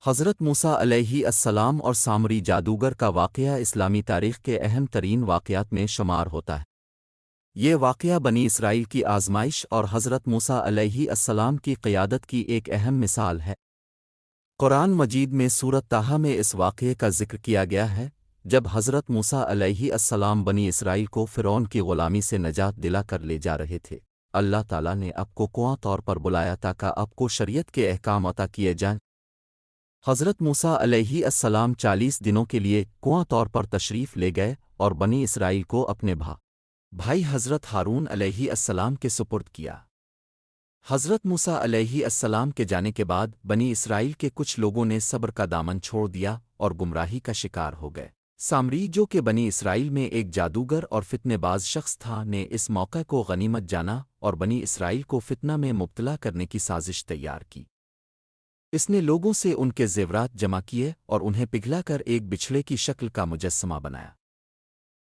حضرت موسیٰ علیہ السلام اور سامری جادوگر کا واقعہ اسلامی تاریخ کے اہم ترین واقعات میں شمار ہوتا ہے۔ یہ واقعہ بنی اسرائیل کی آزمائش اور حضرت موسیٰ علیہ السلام کی قیادت کی ایک اہم مثال ہے۔ قرآن مجید میں سورۃ طٰہٰ میں اس واقعے کا ذکر کیا گیا ہے، جب حضرت موسیٰ علیہ السلام بنی اسرائیل کو فرعون کی غلامی سے نجات دلا کر لے جا رہے تھے۔ اللہ تعالیٰ نے آپ کو کواں طور پر بلایا تاکہ آپ کو شریعت کے احکام عطا کیے جائیں۔ حضرت موسیٰ علیہ السلام 40 دنوں کے لیے کواں طور پر تشریف لے گئے اور بنی اسرائیل کو اپنے بھائی حضرت ہارون علیہ السلام کے سپرد کیا۔ حضرت موسیٰ علیہ السلام کے جانے کے بعد بنی اسرائیل کے کچھ لوگوں نے صبر کا دامن چھوڑ دیا اور گمراہی کا شکار ہو گئے۔ سامری، جو کہ بنی اسرائیل میں ایک جادوگر اور فتنے باز شخص تھا، نے اس موقع کو غنیمت جانا اور بنی اسرائیل کو فتنہ میں مبتلا کرنے کی سازش تیار کی۔ اس نے لوگوں سے ان کے زیورات جمع کیے اور انہیں پگھلا کر ایک بچھڑے کی شکل کا مجسمہ بنایا۔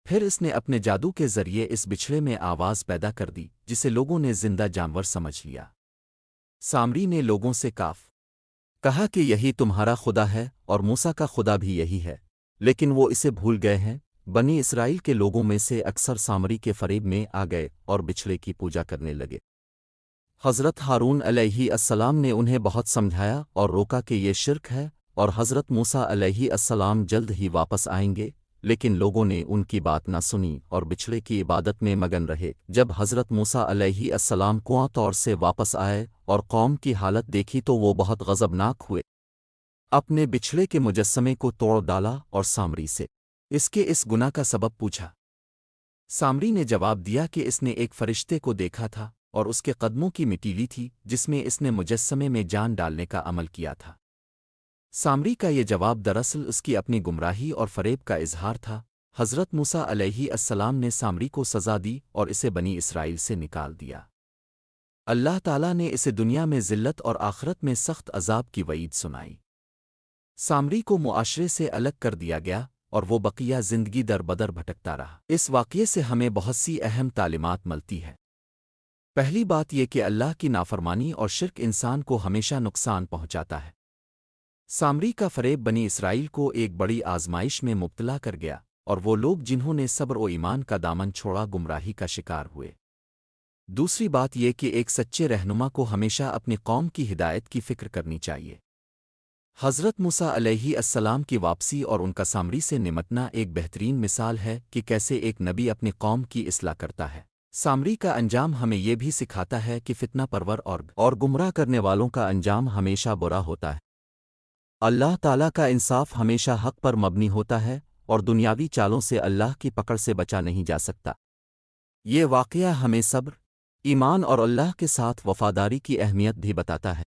پھر اس نے اپنے جادو کے ذریعے اس بچھڑے میں آواز پیدا کر دی، جسے لوگوں نے زندہ جانور سمجھ لیا۔ سامری نے لوگوں سے کہا کہ یہی تمہارا خدا ہے اور موسیٰ کا خدا بھی یہی ہے، لیکن وہ اسے بھول گئے ہیں۔ بنی اسرائیل کے لوگوں میں سے اکثر سامری کے فریب میں آ گئے اور بچھڑے کی پوجا کرنے لگے۔ حضرت ہارون علیہ السلام نے انہیں بہت سمجھایا اور روکا کہ یہ شرک ہے اور حضرت موسیٰ علیہ السلام جلد ہی واپس آئیں گے، لیکن لوگوں نے ان کی بات نہ سنی اور بچھڑے کی عبادت میں مگن رہے۔ جب حضرت موسیٰ علیہ السلام کواں طور سے واپس آئے اور قوم کی حالت دیکھی تو وہ بہت غضبناک ہوئے، اپنے بچھڑے کے مجسمے کو توڑ ڈالا اور سامری سے اس گناہ کا سبب پوچھا۔ سامری نے جواب دیا کہ اس نے ایک فرشتے کو دیکھا تھا اور اس کے قدموں کی مٹی لی تھی جس میں اس نے مجسمے میں جان ڈالنے کا عمل کیا تھا۔ سامری کا یہ جواب دراصل اس کی اپنی گمراہی اور فریب کا اظہار تھا۔ حضرت موسیٰ علیہ السلام نے سامری کو سزا دی اور اسے بنی اسرائیل سے نکال دیا۔ اللہ تعالیٰ نے اسے دنیا میں ذلت اور آخرت میں سخت عذاب کی وعید سنائی۔ سامری کو معاشرے سے الگ کر دیا گیا اور وہ بقیہ زندگی در بدر بھٹکتا رہا۔ اس واقعے سے ہمیں بہت سی اہم تعلیمات ملتی ہے۔ پہلی بات یہ کہ اللہ کی نافرمانی اور شرک انسان کو ہمیشہ نقصان پہنچاتا ہے۔ سامری کا فریب بنی اسرائیل کو ایک بڑی آزمائش میں مبتلا کر گیا اور وہ لوگ جنہوں نے صبر و ایمان کا دامن چھوڑا گمراہی کا شکار ہوئے۔ دوسری بات یہ کہ ایک سچے رہنما کو ہمیشہ اپنی قوم کی ہدایت کی فکر کرنی چاہیے۔ حضرت موسیٰ علیہ السلام کی واپسی اور ان کا سامری سے نمٹنا ایک بہترین مثال ہے کہ کیسے ایک نبی اپنی قوم کی اصلاح کرتا ہے۔ سامری کا انجام ہمیں یہ بھی سکھاتا ہے کہ فتنہ پرور اور گمراہ کرنے والوں کا انجام ہمیشہ برا ہوتا ہے۔ اللہ تعالیٰ کا انصاف ہمیشہ حق پر مبنی ہوتا ہے اور دنیاوی چالوں سے اللہ کی پکڑ سے بچا نہیں جا سکتا۔ یہ واقعہ ہمیں صبر، ایمان اور اللہ کے ساتھ وفاداری کی اہمیت بھی بتاتا ہے۔